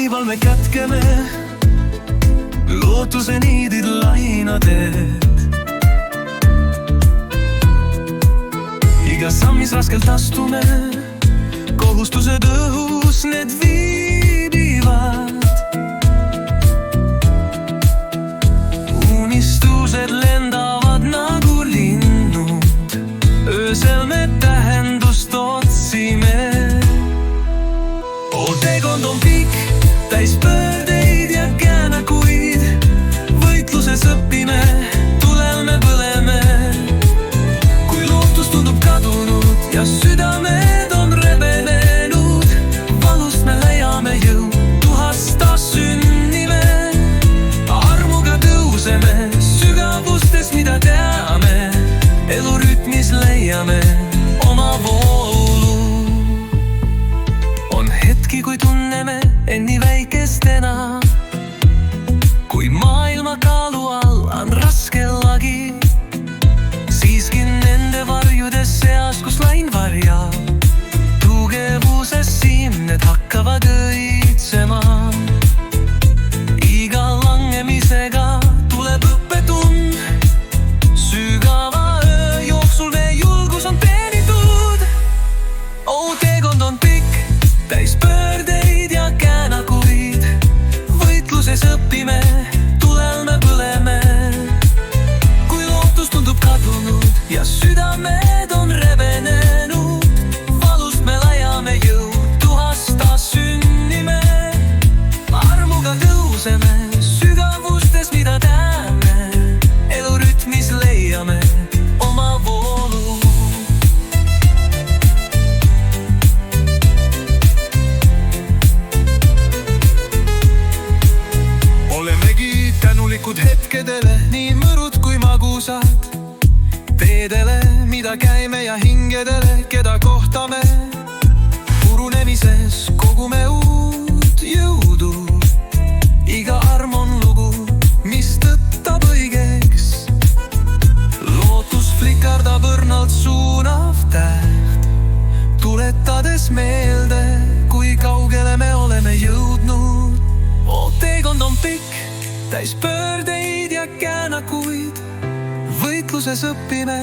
laival me kätkeme lootuse niidid lainateed. Iga samm, mis raskelt astume, kohustused õhus, need viibivad. Unistused lendavad nagu linnud, öösel me tähendust otsime. Teekond on pikk, täis pöördeid ja käänakuid. Võitluses õpime, tulel me põleme. Kui lootus tundub kadunud ja südamed on rebenenud, valust me leiame jõu, tuhasta sünnime. Armuga tõuseme sügavustes, mida teame, elurütmis leiame oma voolu. On hetki, kui tunneme end nii väikestena, kui maailma kaalu all on raske lagi. Siiski nende varjude seas, kus lain varjab, tugevuses simned hakkavad õitsema. Iga langemisega tuleb õppetund, sügava öö jooksul me julgus on teenitud. Teekond on pikk, täis pöördeid ja käänakuid. Võitluses õpime, tulel me põleme. Kui lootus tundub kadunud ja südamed on rebenenud, valust me leiame jõu, tuhasta sünnime. Armuga tõuseme sügavustes, mida teame, elurütmis leiame oma voolu. Olemegi tänulikud hetkedele, nii mõrud kui magusad, teedele, mida käime ja hingedele, keda kohtame. Purunemises kogume uut jõudu. Iga arm on lugu, mis tõttab õigeks. Lootus flikardab õrnalt suunav täht, tuletades meelde, kui kaugele me oleme jõudnud. Teekond on pikk, täis pöördeid ja käänakuid. Võitluses õpime,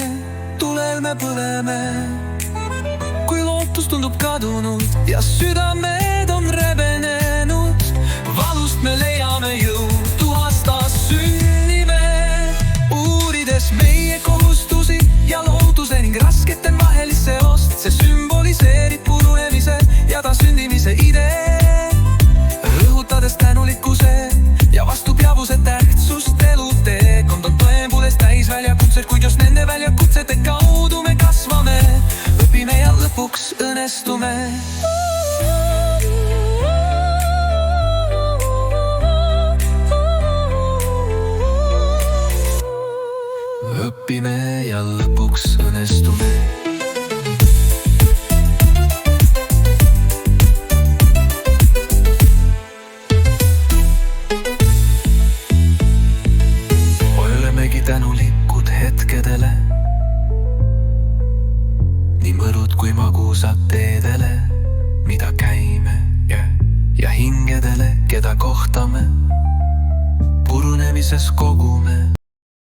tulel me põleme. Kui lootus tundub kadunud ja südamed on rebenenud, valust me leiame jõu, tuhasta sünnime. Uurides meie kohustusi ja lootuse ning raskete vahelist seost, see sümboliseerib purunemise ja taasündimise idee. Rõhutades tänulikkuse ja vastupidavuse tähtsust, eluteekond on tõepoolest täis väljakutsed, kuid just nende väljakutsete kaudu me kasvame, õpime ja lõpuks õnnestume. Õpime ja lõpuks õnnestume. Tänulikud hetkedele, nii mõrud kui magusad teedele, mida käime ja hingedele, keda kohtame, purunemises kogume.